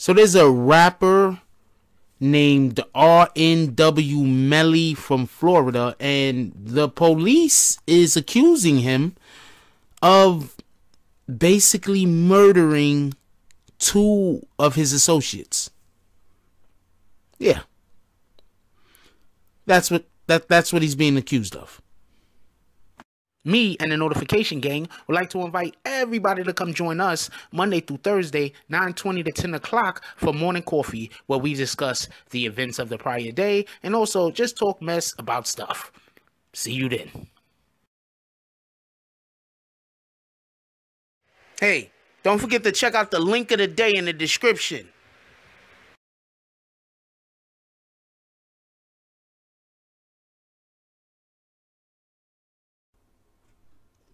So there's a rapper named YNW Melly from Florida, and the police is accusing him of basically murdering 2 of his associates. Yeah. That's what he's being accused of. Me and the Notification Gang would like to invite everybody to come join us Monday through Thursday, 9:20 to 10 o'clock for morning coffee, where we discuss the events of the prior day and also just talk mess about stuff. See you then. Hey, don't forget to check out the link of the day in the description.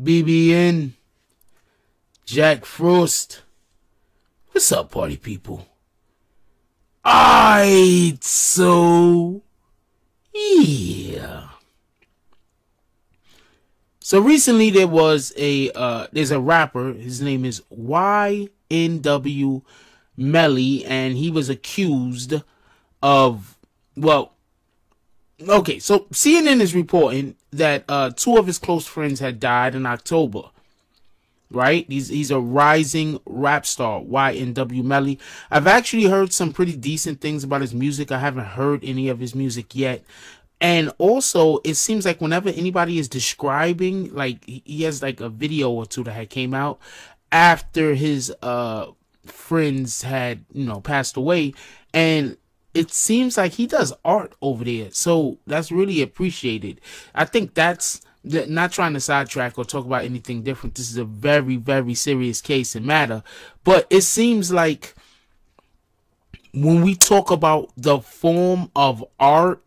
BBN, Jack Frost. What's up, party people? Alright, so yeah. So recently there was there's a rapper. His name is YNW Melly, and he was accused of, well, okay, so CNN is reporting that 2 of his close friends had died in October. Right? He's a rising rap star, YNW Melly. I've actually heard some pretty decent things about his music. I haven't heard any of his music yet. And also, it seems like whenever anybody is describing, like, he has like a video or 2 that had came out after his friends had, you know, passed away, and it seems like he does art over there, so that's really appreciated. I think that's not trying to sidetrack or talk about anything different. This is a very, very serious case and matter, but it seems like when we talk about the form of art,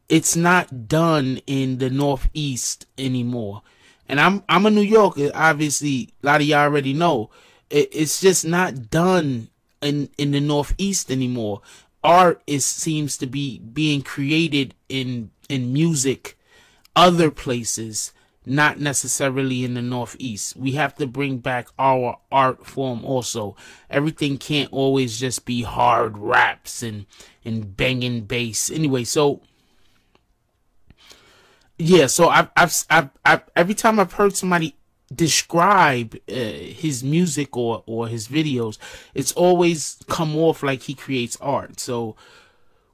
it's not done in the Northeast anymore. And I'm a New Yorker, obviously. A lot of y'all already know. It's just not done in the Northeast anymore. Art seems to be being created in music other places, not necessarily in the Northeast. We have to bring back our art form also. Everything can't always just be hard raps and banging bass. Anyway, so yeah, so I've every time I've heard somebody describe his music or his videos, it's always come off like he creates art. So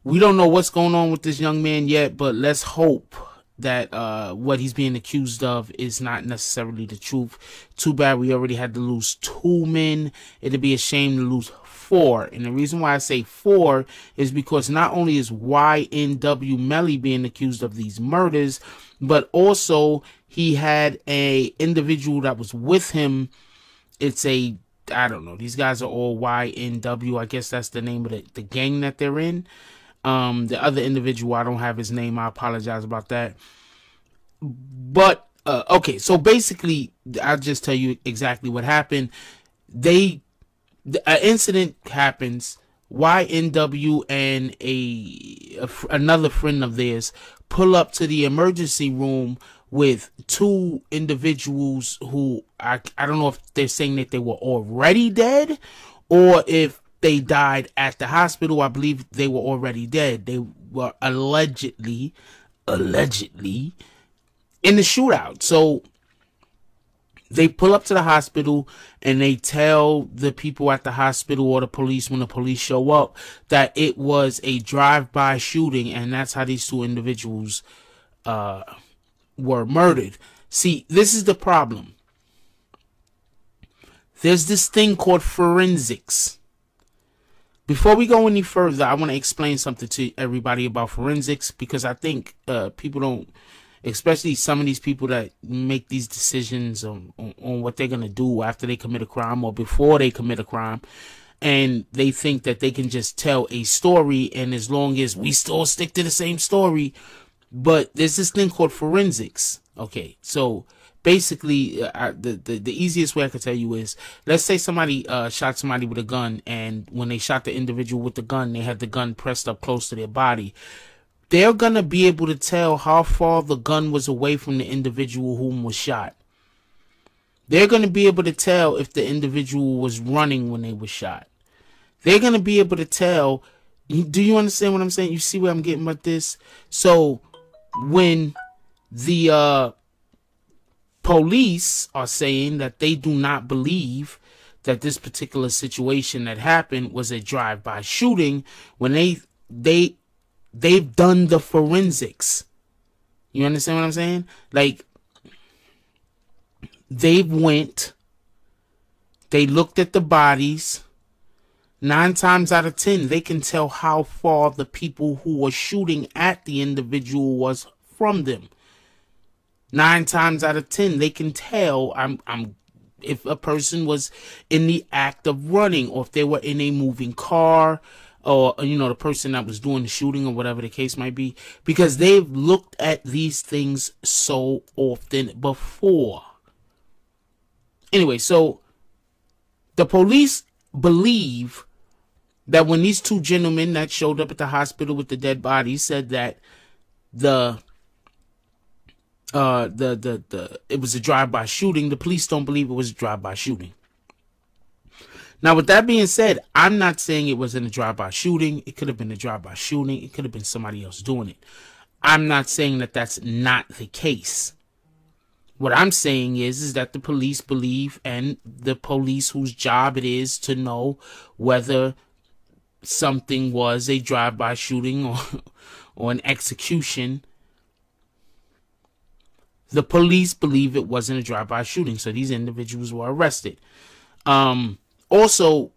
we don't know what's going on with this young man yet, but let's hope that what he's being accused of is not necessarily the truth. Too bad we already had to lose 2 men. It'd be a shame to lose 4. And the reason why I say 4 is because not only is YNW Melly being accused of these murders, but also he had a individual that was with him. It's I don't know. These guys are all YNW. I guess that's the name of the gang that they're in. The other individual, I don't have his name. I apologize about that. But, okay. So basically, I'll just tell you exactly what happened. An incident happens. YNW and another friend of theirs pull up to the emergency room with 2 individuals who I don't know if they're saying that they were already dead or if they died at the hospital. I believe they were already dead. They were allegedly in the shootout. So they pull up to the hospital and they tell the people at the hospital or the police when the police show up that it was a drive-by shooting, and that's how these 2 individuals were murdered. See, this is the problem. There's this thing called forensics. Before we go any further, I want to explain something to everybody about forensics, because I think people don't, especially some of these people that make these decisions on what they're going to do after they commit a crime or before they commit a crime, and they think that they can just tell a story, and as long as we still stick to the same story. But there's this thing called forensics. Okay, so basically, the easiest way I could tell you is, let's say somebody shot somebody with a gun, and when they shot the individual with the gun, they had the gun pressed up close to their body. They're going to be able to tell how far the gun was away from the individual whom was shot. They're going to be able to tell if the individual was running when they were shot. They're going to be able to tell. Do you understand what I'm saying? You see where I'm getting with this? So when the police are saying that they do not believe that this particular situation that happened was a drive-by shooting, when they've done the forensics. You understand what I'm saying? Like, they looked at the bodies. 9 times out of 10, they can tell how far the people who were shooting at the individual was from them. 9 times out of 10, they can tell if a person was in the act of running, or if they were in a moving car, or, you know, the person that was doing the shooting, or whatever the case might be, because they've looked at these things so often before. Anyway, so the police believe that when these 2 gentlemen that showed up at the hospital with the dead bodies said that it was a drive-by shooting, the police don't believe it was a drive-by shooting. Now, with that being said, I'm not saying it wasn't a drive-by shooting. It could have been a drive-by shooting. It could have been somebody else doing it. I'm not saying that that's not the case. What I'm saying is that the police believe, and the police whose job it is to know whether something was a drive-by shooting or an execution, the police believe it wasn't a drive-by shooting, so these individuals were arrested. Also,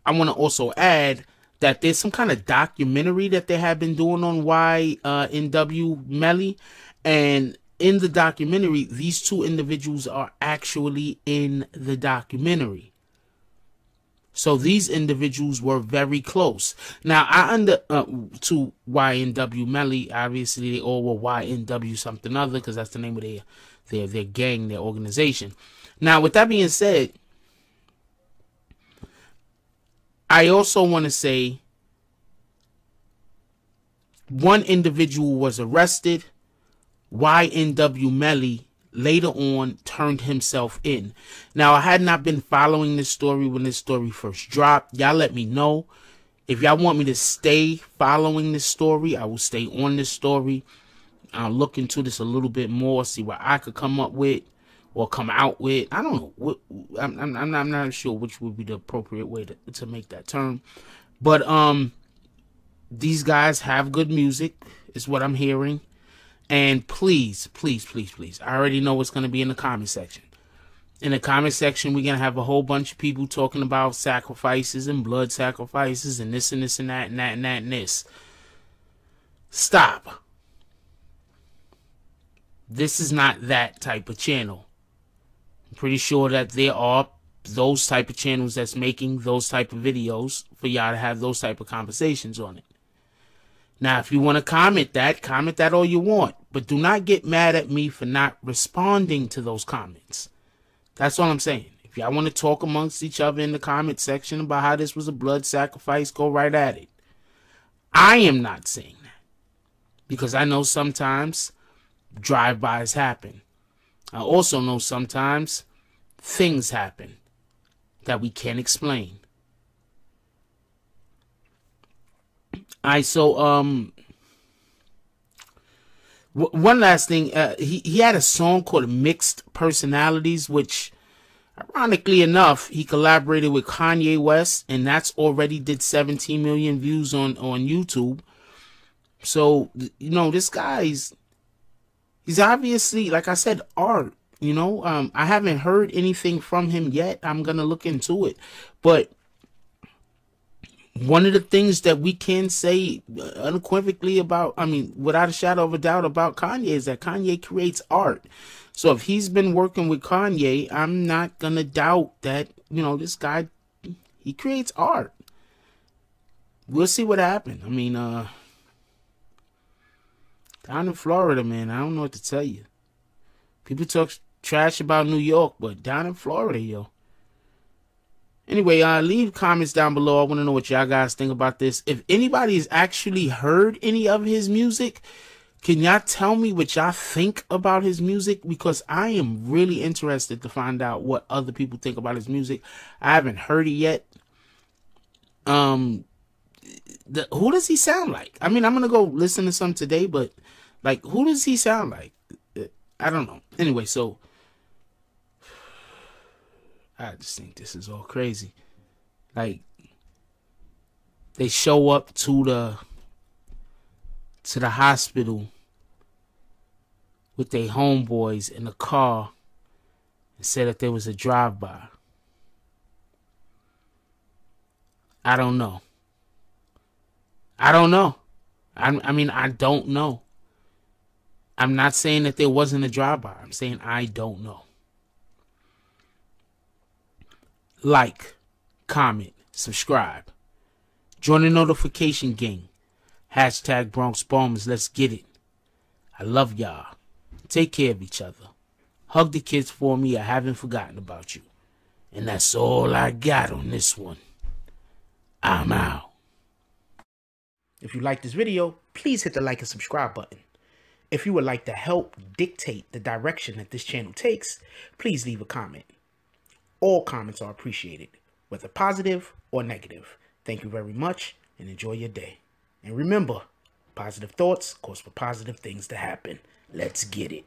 I want to also add that there's some kind of documentary that they have been doing on YNW Melly, and in the documentary, these 2 individuals are actually in the documentary. So these individuals were very close. Now, to YNW Melly, obviously they all were YNW something other, because that's the name of their gang, their organization. Now, with that being said, I also want to say 1 individual was arrested. YNW Melly later on turned himself in. Now, I had not been following this story when this story first dropped. Y'all let me know. If y'all want me to stay following this story, I will stay on this story. I'll look into this a little bit more, see what I could come up with or come out with. I don't know. I'm not sure which would be the appropriate way to make that term. But these guys have good music, is what I'm hearing. And please, please, please, please, I already know what's going to be in the comment section. In the comment section, we're going to have a whole bunch of people talking about sacrifices and blood sacrifices and this and this and that and that and that and this. Stop. This is not that type of channel. I'm pretty sure that there are those type of channels that's making those type of videos for y'all to have those type of conversations on it. Now, if you want to comment that all you want. But do not get mad at me for not responding to those comments. That's all I'm saying. If y'all want to talk amongst each other in the comment section about how this was a blood sacrifice, go right at it. I am not saying that. Because I know sometimes drive-bys happen. I also know sometimes things happen that we can't explain. Alright, so one last thing, he had a song called Mixed Personalities, which ironically enough, he collaborated with Kanye West, and that's already did 17 million views on YouTube. So, you know, this guy's, he's obviously, like I said, art, you know. I haven't heard anything from him yet. I'm going to look into it. But one of the things that we can say unequivocally about, I mean, without a shadow of a doubt about Kanye, is that Kanye creates art. So if he's been working with Kanye, I'm not going to doubt that, you know, this guy, he creates art. We'll see what happens. I mean, down in Florida, man, I don't know what to tell you. People talk trash about New York, but down in Florida, yo. Anyway, leave comments down below. I want to know what y'all guys think about this. If anybody's actually heard any of his music, can y'all tell me what y'all think about his music? Because I am really interested to find out what other people think about his music. I haven't heard it yet. Who does he sound like? I mean, I'm gonna go listen to some today, but like, who does he sound like? I don't know. Anyway, so I just think this is all crazy. Like, they show up to the hospital with their homeboys in the car and said that there was a drive-by. I don't know. I don't know. I mean, I don't know. I'm not saying that there wasn't a drive-by. I'm saying I don't know. Like, comment, subscribe. Join the notification gang. Hashtag Bronx Bombers. Let's get it. I love y'all. Take care of each other. Hug the kids for me. I haven't forgotten about you. And that's all I got on this one. I'm out. If you like this video, please hit the like and subscribe button. If you would like to help dictate the direction that this channel takes, please leave a comment. All comments are appreciated, whether positive or negative. Thank you very much and enjoy your day. And remember, positive thoughts cause for positive things to happen. Let's get it.